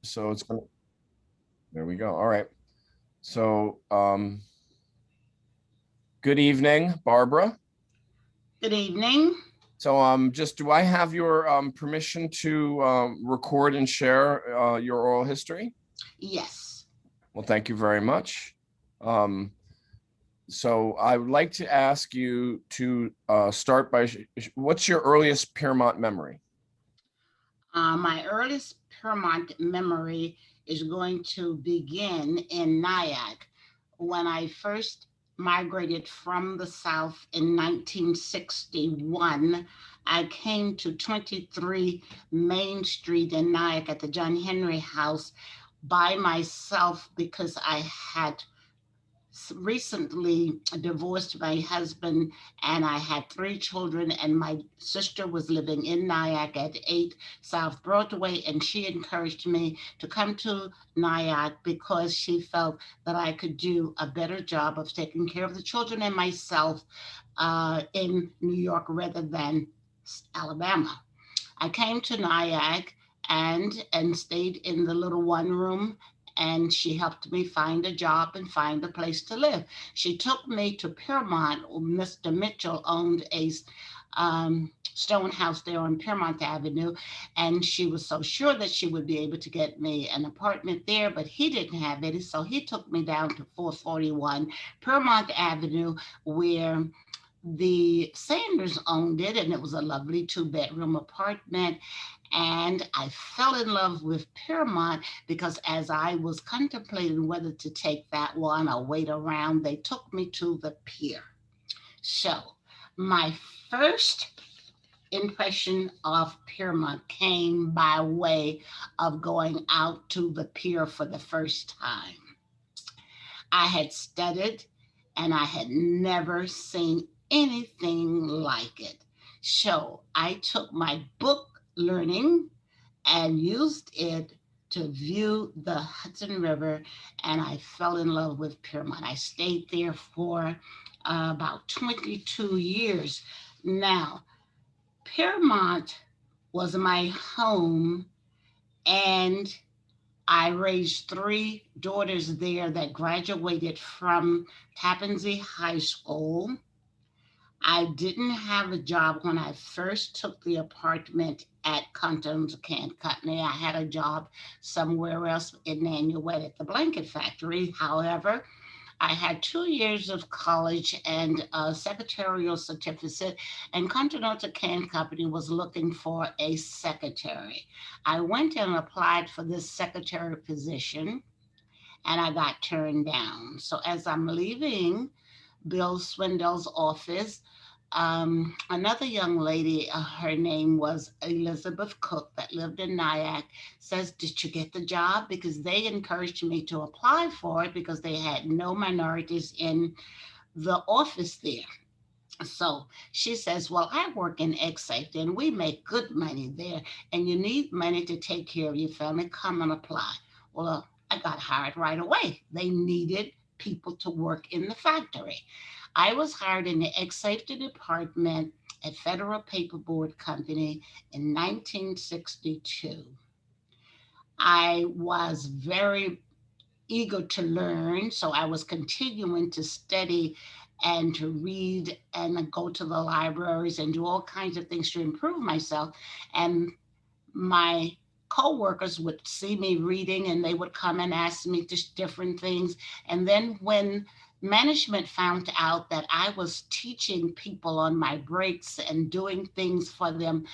So it's gonna, there we go. All right. So, good evening, Barbara. Good evening. So, just do I have your permission to record and share your oral history? Yes. Well, thank you very much. Um, so, I would like to ask you to start by what's your earliest Paramount memory? My earliest Paramount memory is going to begin in Nyack when I first migrated from the South in 1961. I came to 23 Main Street in Nyack at the John Henry House by myself because I had recently divorced my husband and I had three children, and my sister was living in Nyack at 8 South Broadway, and she encouraged me to come to Nyack because she felt that I could do a better job of taking care of the children and myself in New York rather than Alabama. I came to Nyack and stayed in the little one room, and she helped me find a job and find a place to live. She took me to Paramount. Mr. Mitchell owned a stone house there on Paramount Avenue, and she was so sure that she would be able to get me an apartment there, but he didn't have any, so he took me down to 441 Paramount Avenue, where the Sanders owned it, and it was a lovely two-bedroom apartment. And I fell in love with Paramount because as I was contemplating whether to take that one or wait around, they took me to the pier. So my first impression of Paramount came by way of going out to the pier for the first time. I had studied and I had never seen anything like it. So I took my book learning and used it to view the Hudson River, and I fell in love with Paramount. I stayed there for about 22 years. Now, Paramount was my home, and I raised three daughters there that graduated from Tappan Zee High School. I didn't have a job when I first took the apartment at Continental Can Company. I had a job somewhere else in Nanuet at the blanket factory. However, I had 2 years of college and a secretarial certificate, and Continental Can Company was looking for a secretary. I went and applied for this secretary position, and I got turned down. So as I'm leaving Bill Swindell's office, another young lady, her name was Elizabeth Cook, that lived in Nyack, says, "Did you get the job?" Because they encouraged me to apply for it because they had no minorities in the office there. So she says, "Well, I work in egg safety and we make good money there, and you need money to take care of your family. Come and apply." Well, I got hired right away. They needed people to work in the factory. I was hired in the egg safety department at Federal Paperboard Company in 1962. I was very eager to learn, so I was continuing to study and to read and go to the libraries and do all kinds of things to improve myself. And my co-workers would see me reading and they would come and ask me just different things. And then when management found out that I was teaching people on my breaks and doing things for them,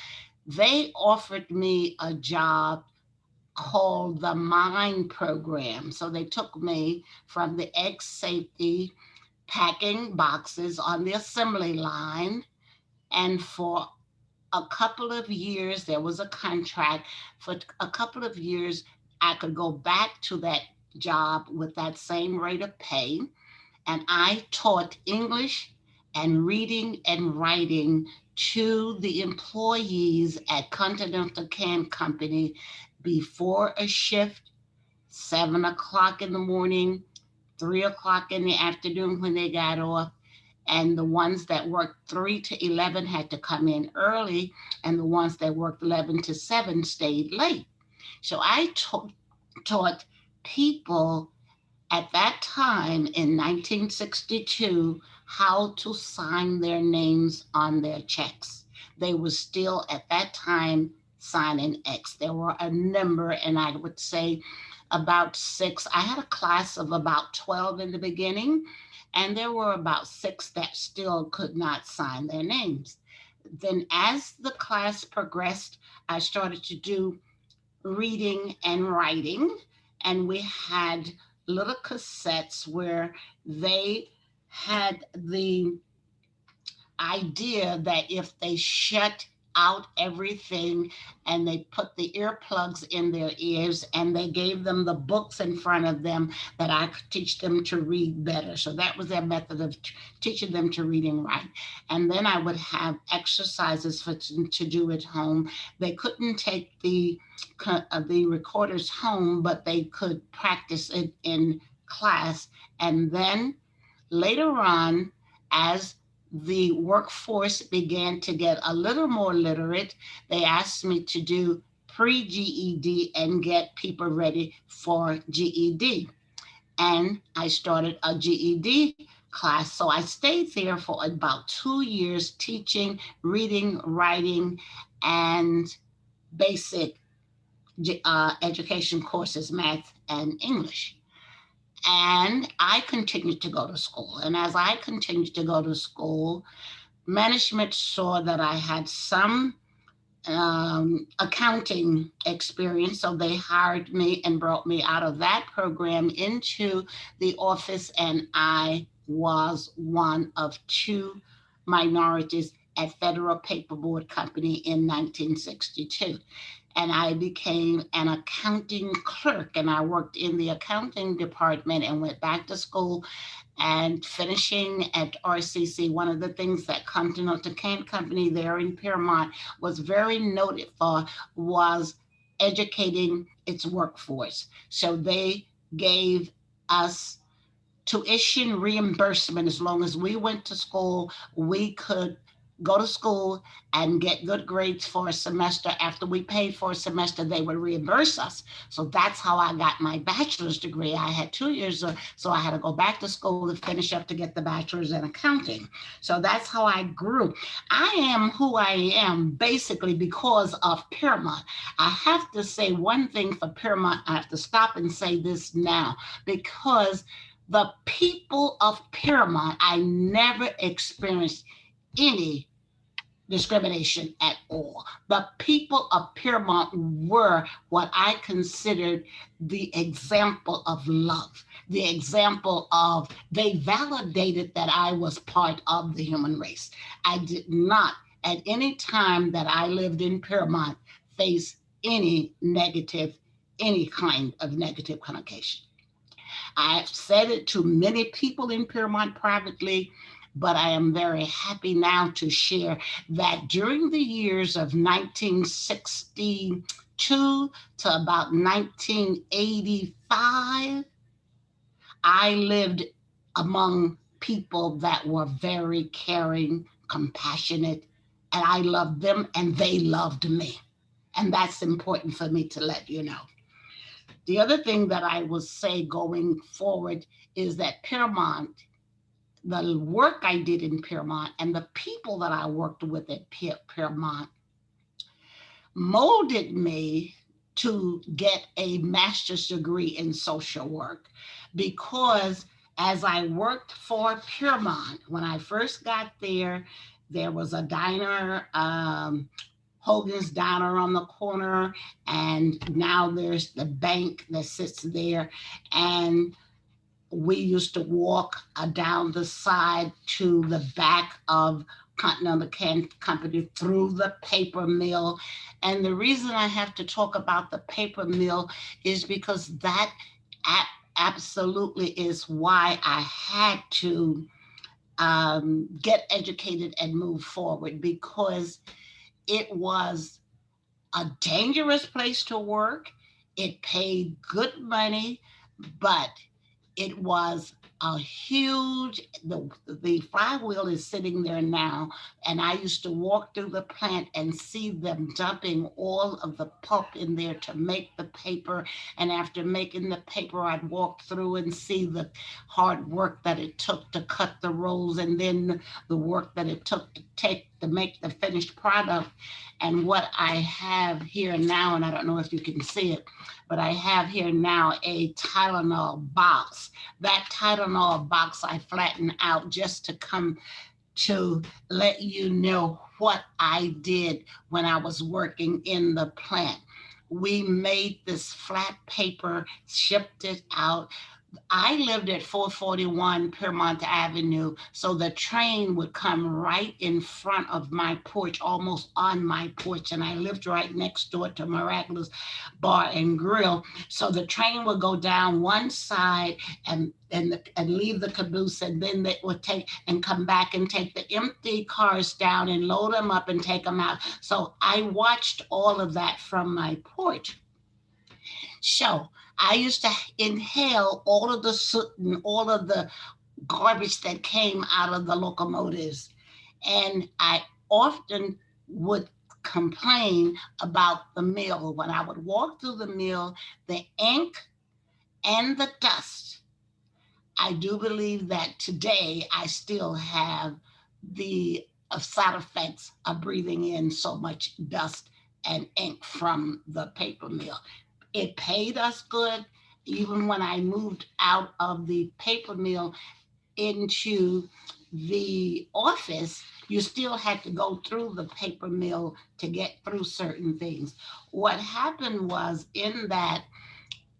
they offered me a job called the Mine Program. So they took me from the egg safety packing boxes on the assembly line. And for a couple of years, there was a contract. For a couple of years, I could go back to that job with that same rate of pay. And I taught English and reading and writing to the employees at Continental Can Company before a shift, 7 o'clock in the morning, 3 o'clock in the afternoon when they got off. And the ones that worked 3 to 11 had to come in early, and the ones that worked 11 to 7 stayed late. So I taught taught people at that time in 1962 how to sign their names on their checks. They were still at that time signing X. There were a number, and I would say about six. I had a class of about 12 in the beginning, and there were about six that still could not sign their names. Then, as the class progressed, I started to do reading and writing, and we had little cassettes where they had the idea that if they shut out everything and they put the earplugs in their ears and they gave them the books in front of them, that I could teach them to read better. So that was their method of teaching them to read and write. And then I would have exercises for to do at home. They couldn't take the recorders home, but they could practice it in class. And then later on, as the workforce began to get a little more literate, they asked me to do pre GED and get people ready for GED. And I started a GED class. So I stayed there for about 2 years teaching, reading, writing, and basic education courses, math and English. And I continued to go to school. And as I continued to go to school, management saw that I had some accounting experience. So they hired me and brought me out of that program into the office. And I was one of two minorities at Federal Paperboard Company in 1962. And I became an accounting clerk, and I worked in the accounting department and went back to school and finishing at RCC. One of the things that Continental Can Company there in Paramount was very noted for was educating its workforce. So they gave us tuition reimbursement. As long as we went to school, we could go to school and get good grades for a semester. After we paid for a semester, they would reimburse us. So that's how I got my bachelor's degree. I had 2 years, so I had to go back to school to finish up to get the bachelor's in accounting. So that's how I grew. I am who I am basically because of Paramount. I have to say one thing for Paramount. I have to stop and say this now because the people of Paramount, I never experienced any discrimination at all. The people of Paramount were what I considered the example of love, the example of they validated that I was part of the human race. I did not at any time that I lived in Paramount face any kind of negative connotation. I've said it to many people in Paramount privately, but I am very happy now to share that during the years of 1962 to about 1985, I lived among people that were very caring, compassionate, and I loved them and they loved me. And that's important for me to let you know. The other thing that I will say going forward is that Paramount, the work I did in Paramount and the people that I worked with at Paramount molded me to get a master's degree in social work because as I worked for Paramount, when I first got there, there was a diner, Hogan's Diner on the corner, and now there's the bank that sits there. And we used to walk down the side to the back of Continental Can Company through the paper mill. And the reason I have to talk about the paper mill is because that absolutely is why I had to get educated and move forward because it was a dangerous place to work. It paid good money, but it was a huge, the flywheel is sitting there now, and I used to walk through the plant and see them dumping all of the pulp in there to make the paper. And after making the paper, I'd walk through and see the hard work that it took to cut the rolls, and then the work that it took to make the finished product. And what I have here now, and I don't know if you can see it, but I have here now a Tylenol box. That Tylenol box I flattened out just to come to let you know what I did when I was working in the plant. We made this flat paper, shipped it out. I lived at 441 Paramount Avenue, so the train would come right in front of my porch, almost on my porch, and I lived right next door to Miraculous Bar and Grill. So the train would go down one side and leave the caboose, and then they would take and come back and take the empty cars down and load them up and take them out. So I watched all of that from my porch. So I used to inhale all of the soot and all of the garbage that came out of the locomotives. And I often would complain about the mill. When I would walk through the mill, the ink and the dust, I do believe that today I still have the side effects of breathing in so much dust and ink from the paper mill. It paid us good. Even when I moved out of the paper mill into the office, you still had to go through the paper mill to get through certain things. What happened was, in that,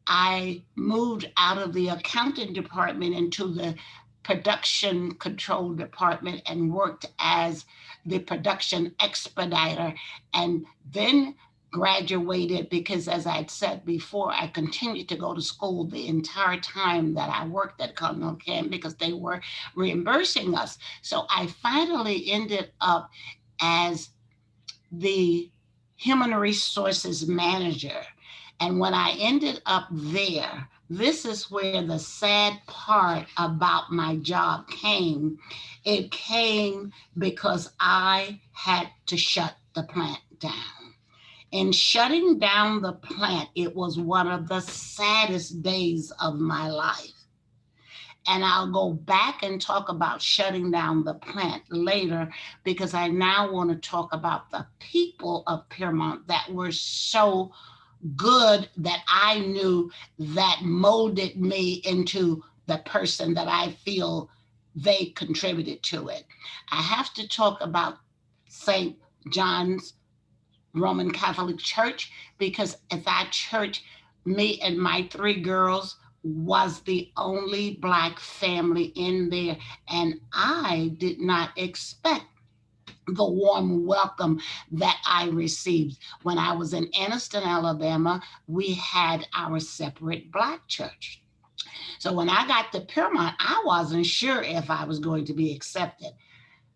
I moved out of the accounting department into the production control department and worked as the production expediter, and then graduated, because as I'd said before, I continued to go to school the entire time that I worked at Colonel Ken because they were reimbursing us. So I finally ended up as the human resources manager. And when I ended up there, this is where the sad part about my job came. It came because I had to shut the plant down. In shutting down the plant, it was one of the saddest days of my life. And I'll go back and talk about shutting down the plant later, because I now want to talk about the people of Paramount that were so good, that I knew, that molded me into the person that I feel they contributed to it. I have to talk about St. John's Roman Catholic Church, because at that church, me and my three girls was the only Black family in there, and I did not expect the warm welcome that I received. When I was in Anniston, Alabama, we had our separate Black church. So when I got to Paramount, I wasn't sure if I was going to be accepted.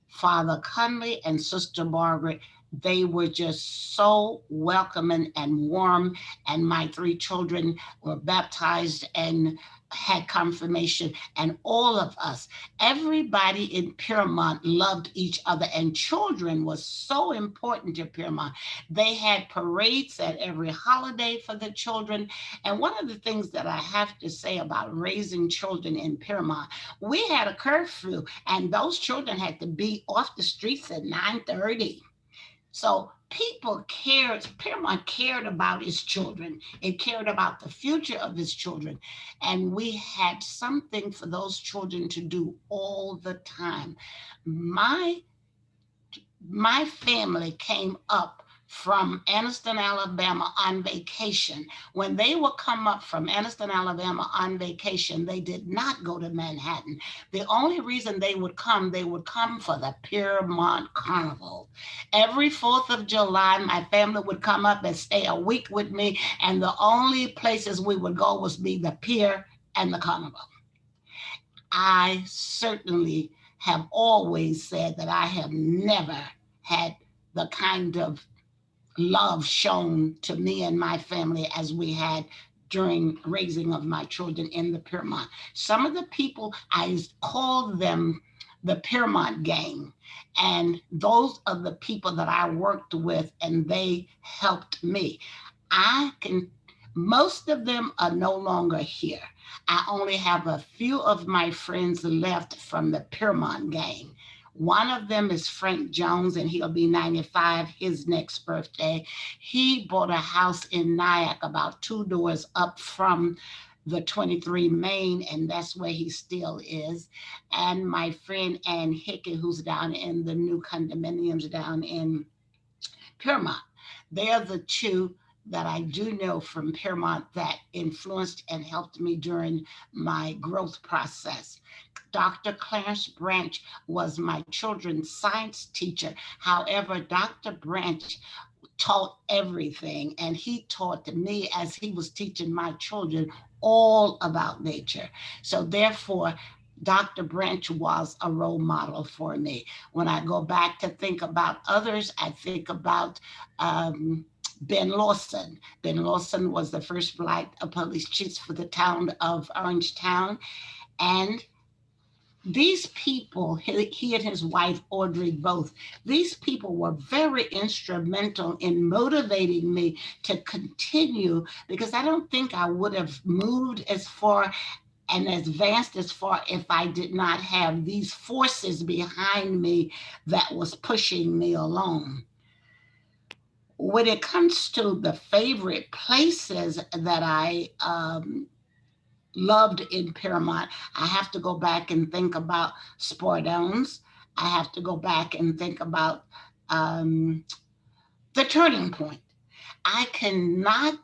Father Conley and Sister Margaret, they were just so welcoming and warm. And my three children were baptized and had confirmation, and all of us, everybody in Paramount loved each other, and children was so important to Paramount. They had parades at every holiday for the children. And one of the things that I have to say about raising children in Paramount, we had a curfew, and those children had to be off the streets at 9:30. So people cared, Paramount cared about its children. It cared about the future of its children. And we had something for those children to do all the time. My my family came up from Anniston, Alabama on vacation. When they would come up from Anniston, Alabama on vacation, they did not go to Manhattan. The only reason they would come for the Paramount Carnival. Every 4th of July, my family would come up and stay a week with me, and the only places we would go was be the pier and the carnival. I certainly have always said that I have never had the kind of love shown to me and my family as we had during raising of my children in the Paramount. Some of the people, I call them the Paramount gang. And those are the people that I worked with, and they helped me. I can, most of them are no longer here. I only have a few of my friends left from the Paramount gang. One of them is Frank Jones, and he'll be 95 his next birthday. He bought a house in Nyack about two doors up from the 23 Main, and that's where he still is. And my friend Ann Hickey, who's down in the new condominiums down in Paramount. They are the two that I do know from Paramount that influenced and helped me during my growth process. Dr. Clarence Branch was my children's science teacher. However, Dr. Branch taught everything, and he taught me as he was teaching my children all about nature. So therefore, Dr. Branch was a role model for me. When I go back to think about others, I think about Ben Lawson. Ben Lawson was the first Black police chief for the town of Orangetown. And these people, he and his wife, Audrey, both, these people were very instrumental in motivating me to continue, because I don't think I would have moved as far and advanced as far if I did not have these forces behind me that was pushing me along. When it comes to the favorite places that I loved in Paramount, I have to go back and think about Spordones. I have to go back and think about the Turning Point. I cannot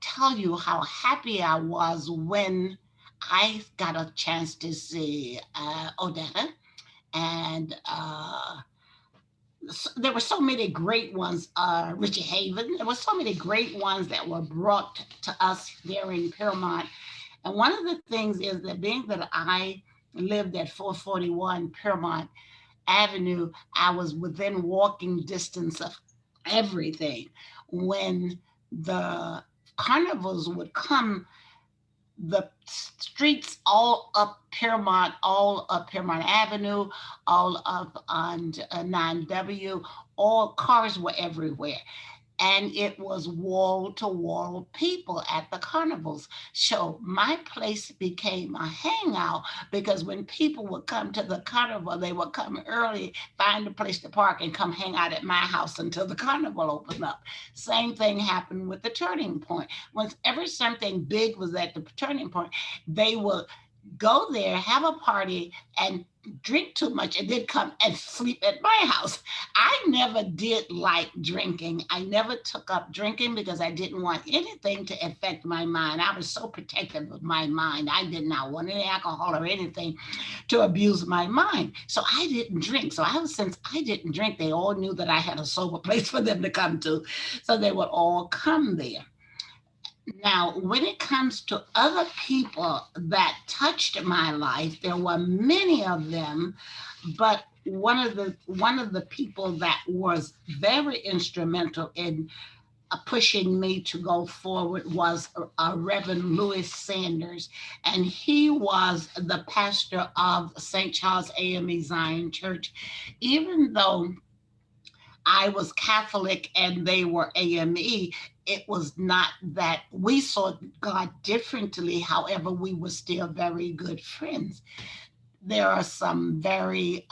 tell you how happy I was when I got a chance to see Odetta, and there were so many great ones. Richie Haven. There were so many great ones that were brought to us there in Paramount. And one of the things is that being that I lived at 441 Paramount Avenue, I was within walking distance of everything. When the carnivals would come, the streets all up Paramount Avenue, all up on 9W, all cars were everywhere. And it was wall to wall people at the carnivals. So my place became a hangout, because when people would come to the carnival, they would come early, find a place to park, and come hang out at my house until the carnival opened up. Same thing happened with the Turning Point. Whenever something big was at the Turning Point, they would go there, have a party, and drink too much, and then come and sleep at my house. I never did like drinking. I never took up drinking because I didn't want anything to affect my mind. I was so protective of my mind. I did not want any alcohol or anything to abuse my mind. So I didn't drink. So since I didn't drink, they all knew that I had a sober place for them to come to. So they would all come there. Now, when it comes to other people that touched my life, there were many of them, but one of the people that was very instrumental in pushing me to go forward was Reverend Louis Sanders, and he was the pastor of St. Charles AME Zion Church. Even though I was Catholic and they were AME, it was not that we saw God differently. However, we were still very good friends. There are some very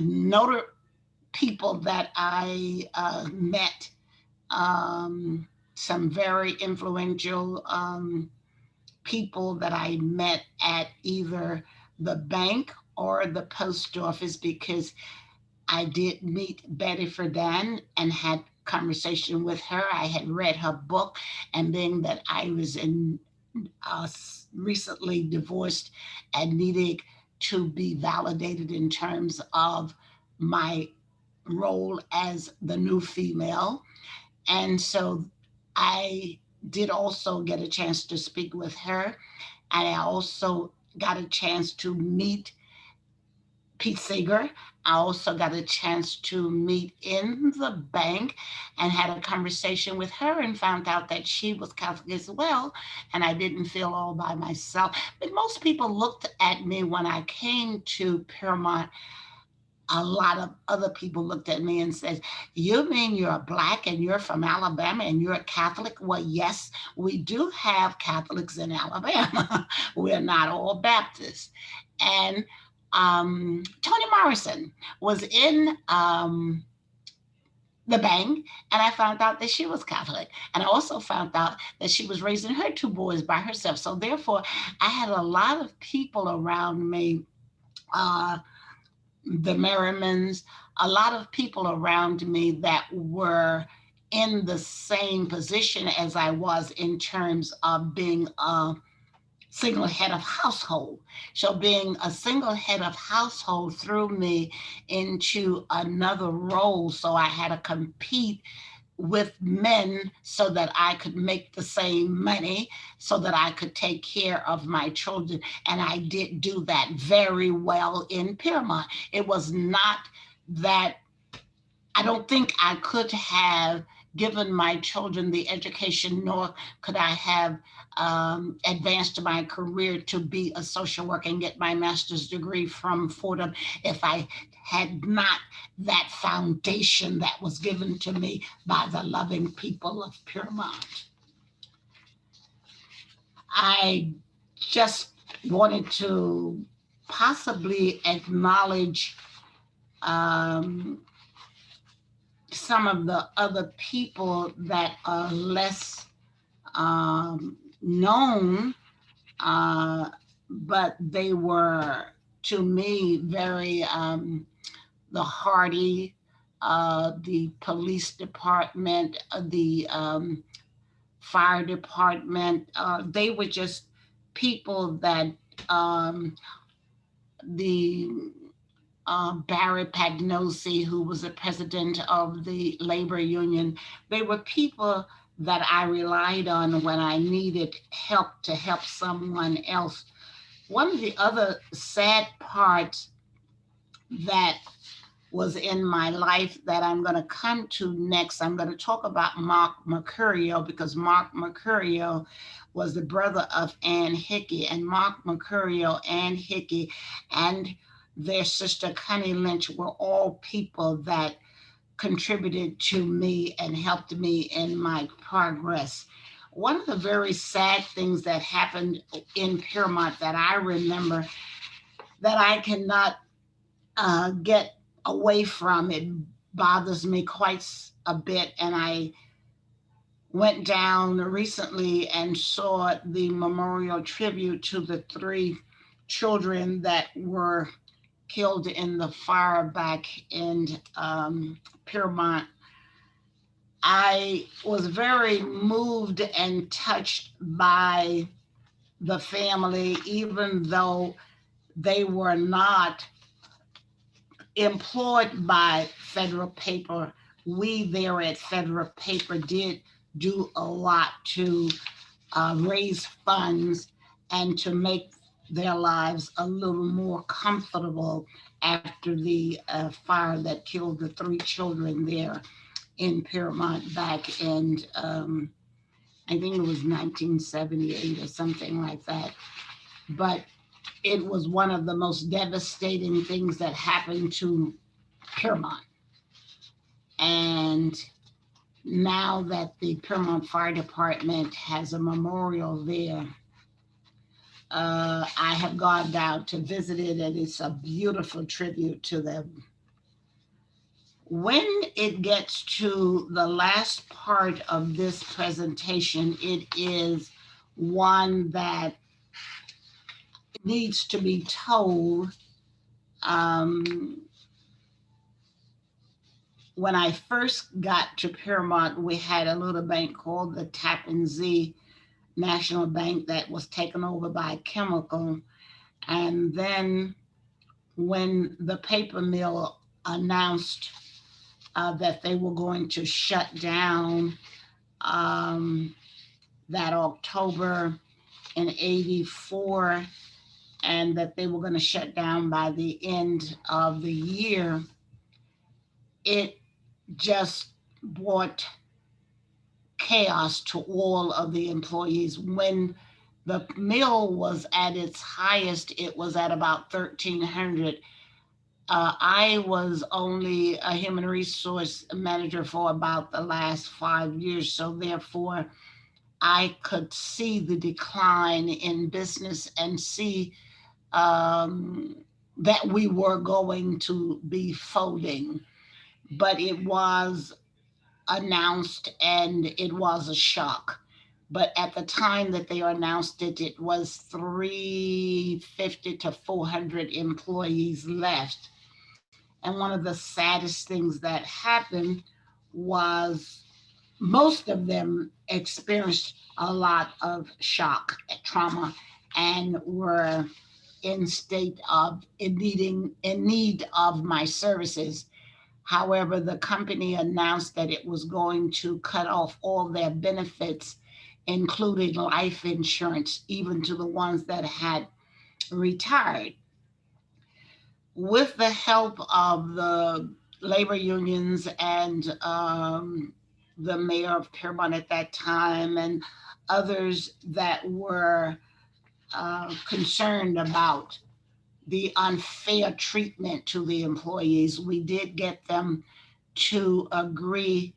noted people that I met, some very influential people that I met at either the bank or the post office, because I did meet Betty Friedan and had conversation with her. I had read her book, and being that I was uh, recently divorced and needed to be validated in terms of my role as the new female. And so I did also get a chance to speak with her. And I also got a chance to meet Pete Seeger. I also got a chance to meet in the bank and had a conversation with her and found out that she was Catholic as well. And I didn't feel all by myself. But most people looked at me when I came to Paramount. A lot of other people looked at me and said, "You mean you're Black and you're from Alabama and you're a Catholic?" Well, yes, we do have Catholics in Alabama. We're not all Baptists. And Toni Morrison was in the bank, and I found out that she was Catholic. And I also found out that she was raising her two boys by herself. So therefore, I had a lot of people around me, uh, the Merrimans, a lot of people around me that were in the same position as I was in terms of being a single head of household. So being a single head of household threw me into another role. So I had to compete with men so that I could make the same money, so that I could take care of my children. And I did do that very well in Paramount. It was not that I don't think I could have given my children the education, nor could I have advanced my career to be a social worker and get my master's degree from Fordham if I had not that foundation that was given to me by the loving people of Paramount. I just wanted to possibly acknowledge um, some of the other people that are less known, but they were to me very the Hardy, the police department, the fire department. They were just people that um, the Barry Pagnosi, who was the president of the labor union. They were people that I relied on when I needed help to help someone else. One of the other sad parts that was in my life that I'm going to come to next, I'm going to talk about Mark Mercurio, because Mark Mercurio was the brother of Ann Hickey, and Mark Mercurio, Ann Hickey, and their sister Connie Lynch were all people that contributed to me and helped me in my progress. One of the very sad things that happened in Paramount that I remember that I cannot get away from, it bothers me quite a bit, and I went down recently and saw the memorial tribute to the three children that were killed in the fire back in Paramount. I was very moved and touched by the family, even though they were not employed by Federal Paper. We there at Federal Paper did do a lot to raise funds and to make their lives a little more comfortable after the fire that killed the three children there in Paramount back in, I think it was 1978 or something like that. But it was one of the most devastating things that happened to Paramount. And now that the Paramount Fire Department has a memorial there, I have gone down to visit it, and it's a beautiful tribute to them. When it gets to the last part of this presentation, it is one that needs to be told. Um, when I first got to Paramount, we had a little bank called the Tappan Zee National Bank that was taken over by Chemical. And then when the paper mill announced that they were going to shut down that October in '84, and that they were going to shut down by the end of the year, it just brought chaos to all of the employees. When the mill was at its highest, it was at about 1,300. I was only a human resource manager for about the last 5 years, so therefore I could see the decline in business and see um, that we were going to be folding. But it was announced and it was a shock. But at the time that they announced it, it was 350 to 400 employees left. And one of the saddest things that happened was most of them experienced a lot of shock, trauma, and were in state of in need of my services. However, the company announced that it was going to cut off all their benefits, including life insurance, even to the ones that had retired. With the help of the labor unions and the mayor of Paramount at that time and others that were concerned about the unfair treatment to the employees, we did get them to agree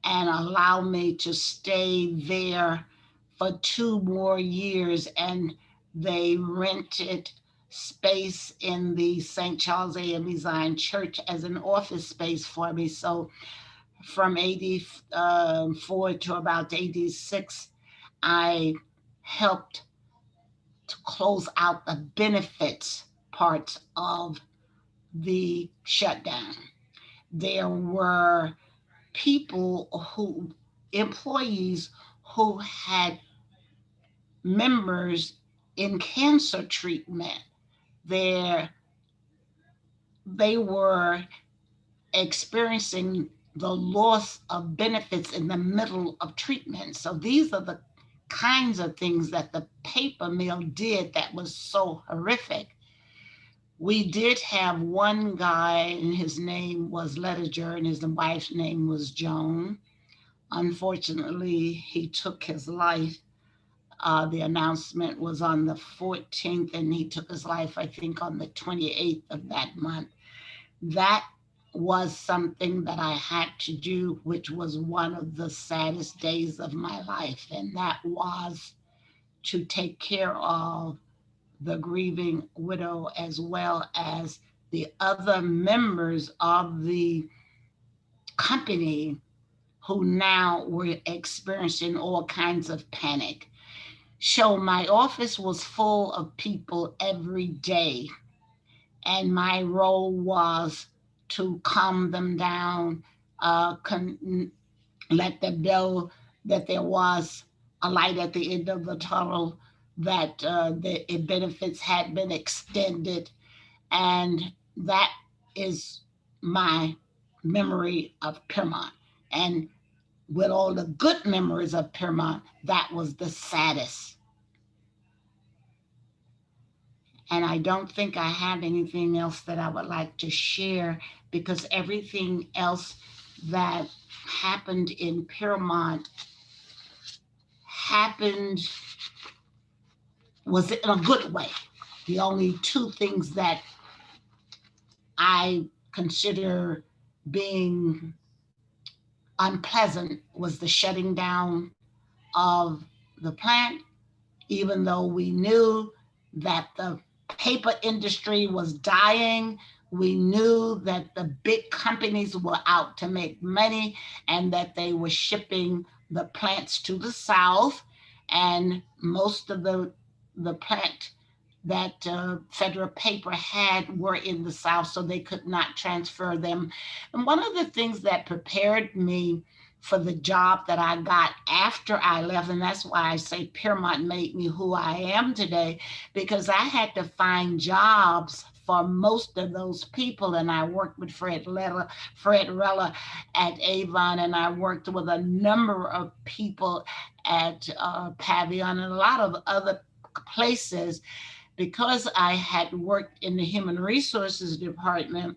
and allow me to stay there for 2 more years. And they rented space in the St. Charles A.M. Zion Church as an office space for me. So from 84 to about 86, I helped to close out the benefits parts of the shutdown. There were people who, employees who had members in cancer treatment. There, they were experiencing the loss of benefits in the middle of treatment. So these are the kinds of things that the paper mill did that was so horrific. We did have one guy, and his name was Lediger, and his wife's name was Joan. Unfortunately, he took his life. The announcement was on the 14th, and he took his life, I think, on the 28th of that month. That was something that I had to do, which was one of the saddest days of my life, and that was to take care of the grieving widow as well as the other members of the company who now were experiencing all kinds of panic. So my office was full of people every day, and my role was to calm them down, let them know that there was a light at the end of the tunnel, that the benefits had been extended, and that is my memory of Paramount. And with all the good memories of Paramount, that was the saddest. And I don't think I have anything else that I would like to share, because everything else that happened in Paramount happened was in a good way. The only two things that I consider being unpleasant was the shutting down of the plant, even though we knew that the paper industry was dying. We knew that the big companies were out to make money and that they were shipping the plants to the South. And most of the plant that Federal Paper had were in the South, so they could not transfer them. And one of the things that prepared me for the job that I got after I left, and that's why I say Paramount made me who I am today, because I had to find jobs for most of those people. And I worked with Fred Rella at Avon, and I worked with a number of people at Pavilion and a lot of other places. because I had worked in the human resources department,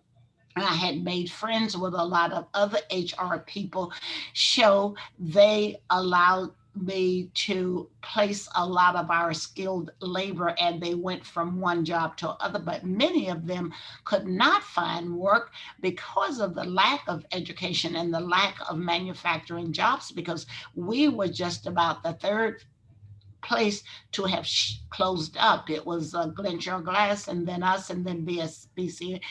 and I had made friends with a lot of other HR people, so they allowed me to place a lot of our skilled labor, and they went from one job to other, but many of them could not find work because of the lack of education and the lack of manufacturing jobs, because we were just about the third place to have closed up. It was Glenshore Glass, and then us, and then BSBC.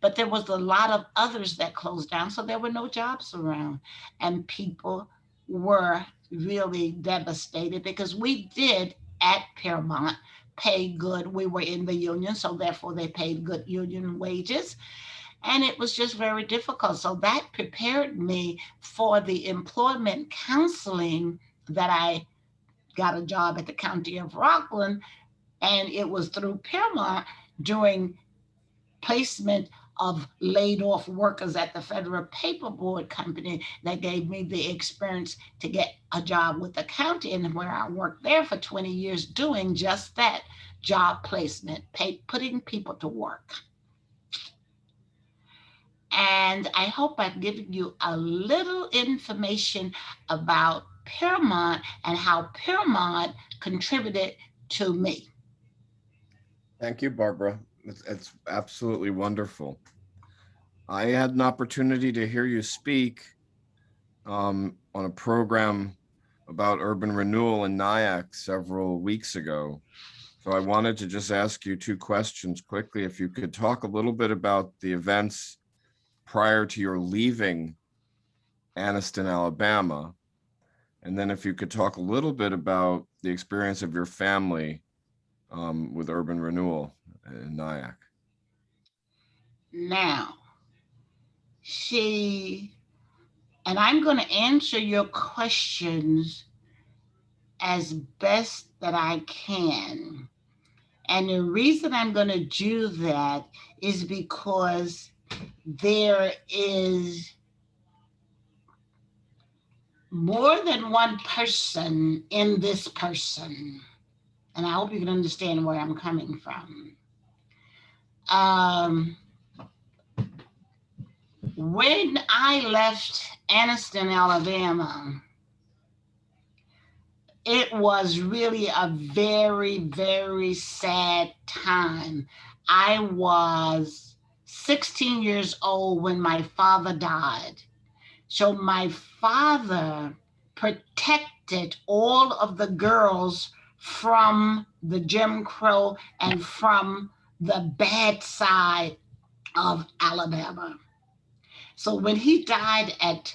But there was a lot of others that closed down, so there were no jobs around. And people were really devastated because we did at Paramount pay good. We were in the union, so therefore they paid good union wages. And it was just very difficult. So that prepared me for the employment counseling that I got a job at the County of Rockland, and it was through Paramount during placement of laid off workers at the Federal Paperboard Company that gave me the experience to get a job with the county, and where I worked there for 20 years doing just that, job placement, putting people to work. And I hope I've given you a little information about Paramount and how Paramount contributed to me. Thank you, Barbara. It's absolutely wonderful. I had an opportunity to hear you speak on a program about urban renewal in Nyack several weeks ago. So I wanted to just ask you two questions quickly. If you could talk a little bit about the events prior to your leaving Anniston, Alabama, and then if you could talk a little bit about the experience of your family with urban renewal in Nyack. Now, she, and I'm going to answer your questions as best that I can. And the reason I'm going to do that is because there is more than one person in this person. And I hope you can understand where I'm coming from. When I left Anniston, Alabama, it was really a very, very sad time. I was 16 years old when my father died. So my father protected all of the girls from the Jim Crow and from the bad side of Alabama. So when he died and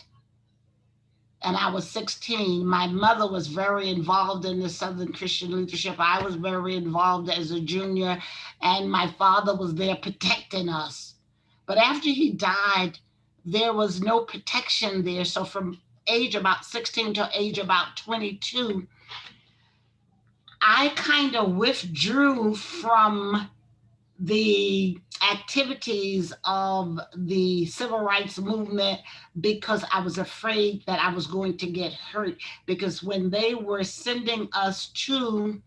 I was 16, my mother was very involved in the Southern Christian leadership. I was very involved as a junior, and my father was there protecting us. But after he died, there was no protection there. So from age about 16 to age about 22, I kind of withdrew from the activities of the civil rights movement because I was afraid that I was going to get hurt. Because when they were sending us to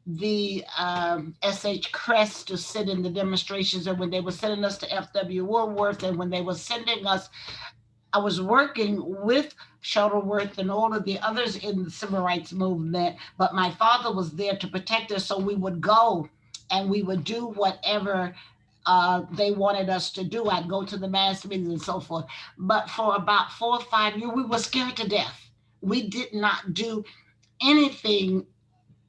the S.H. Crest to sit in the demonstrations, and when they were sending us to F.W. Woolworth, and when they were sending us, I was working with Shuttleworth and all of the others in the civil rights movement, but my father was there to protect us, so we would go and we would do whatever they wanted us to do. I'd go to the mass meetings and so forth. But for about 4 or 5 years, we were scared to death. We did not do anything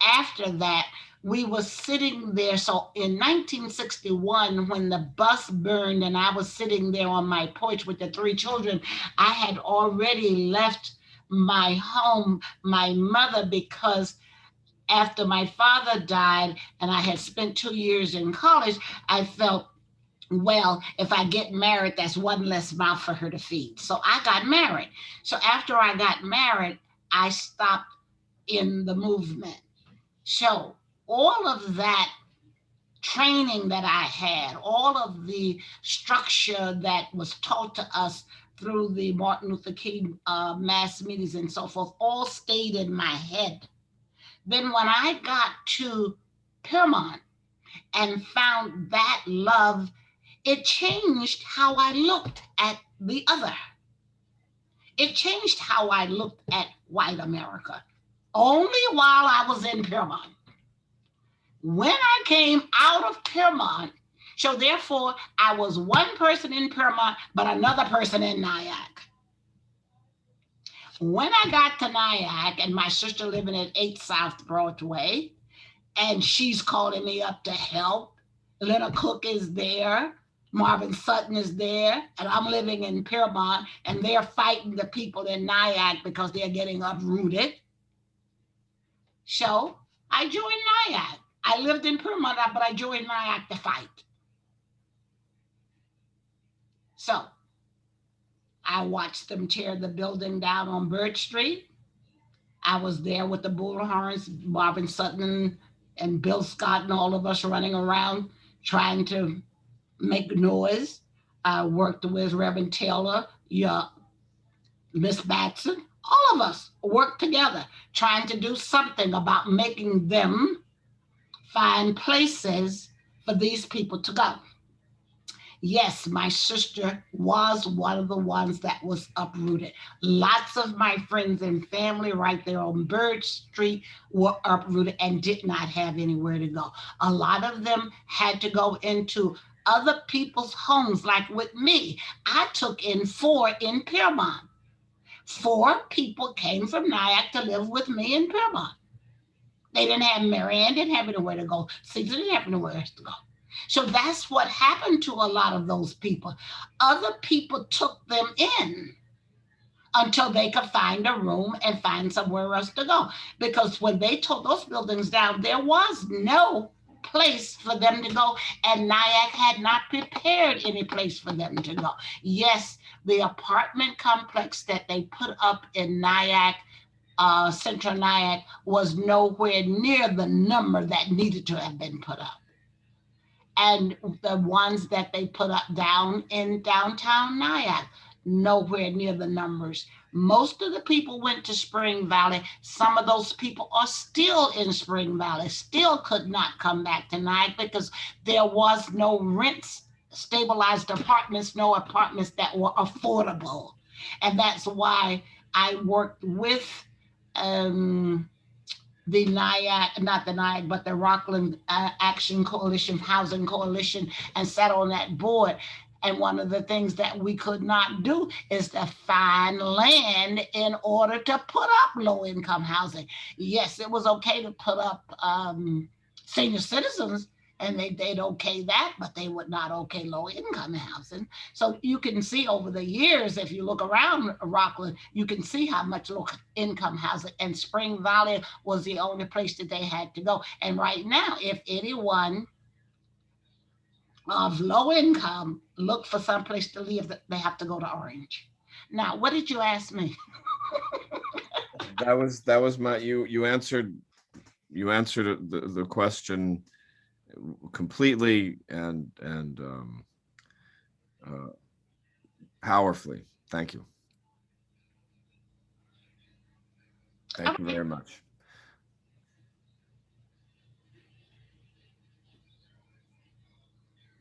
after that. We were sitting there. So in 1961, when the bus burned and I was sitting there on my porch with the 3 children, I had already left my home, my mother, because after my father died and I had spent 2 years in college, I felt, well, if I get married, that's one less mouth for her to feed. So I got married. So after I got married, I stopped in the movement. So all of that training that I had, all of the structure that was taught to us through the Martin Luther King mass meetings and so forth, all stayed in my head. Then when I got to Paramount, and found that love, it changed how I looked at the other. It changed how I looked at white America. Only while I was in Paramount. When I came out of Paramount, so therefore I was one person in Paramount, but another person in Nyack. When I got to Nyack and my sister living at 8 South Broadway, and she's calling me up to help. Lena Cook is there. Marvin Sutton is there. And I'm living in Paramount, and they're fighting the people in Nyack because they're getting uprooted. So I joined Nyack. I lived in Paramount, but I joined Nyack to fight. So I watched them tear the building down on Birch Street. I was there with the Bullhorns, Marvin Sutton and Bill Scott and all of us running around trying to make noise. I worked with Reverend Taylor, yeah, Miss Batson. All of us worked together trying to do something about making them find places for these people to go. Yes, my sister was one of the ones that was uprooted. Lots of my friends and family right there on Birch Street were uprooted and did not have anywhere to go. A lot of them had to go into other people's homes, like with me. I took in 4 in Paramount. 4 people came from Nyack to live with me in Paramount. They didn't have Marianne, didn't have anywhere to go. Caesar didn't have anywhere else to go. So that's what happened to a lot of those people. Other people took them in until they could find a room and find somewhere else to go. Because when they tore those buildings down, there was no place for them to go, and Nyack had not prepared any place for them to go. Yes, the apartment complex that they put up in Nyack, Central Nyack, was nowhere near the number that needed to have been put up. And the ones that they put up down in downtown Nyack, nowhere near the numbers. Most of the people went to Spring Valley. Some of those people are still in Spring Valley, still could not come back to Nyack because there was no rents, stabilized apartments, no apartments that were affordable. And that's why I worked with the Nyack, not the Nyack, but the Rockland Action Coalition, Housing Coalition, and sat on that board. And one of the things that we could not do is to find land in order to put up low income housing. Yes, it was okay to put up senior citizens, and they'd okay that, but they would not okay low income housing. So you can see over the years, if you look around Rockland, you can see how much low income housing, and Spring Valley was the only place that they had to go. And right now, if anyone of low income look for some place to live, they have to go to Orange. Now, what did you ask me? That was my, you answered the question completely and powerfully. Thank you. Thank you very much.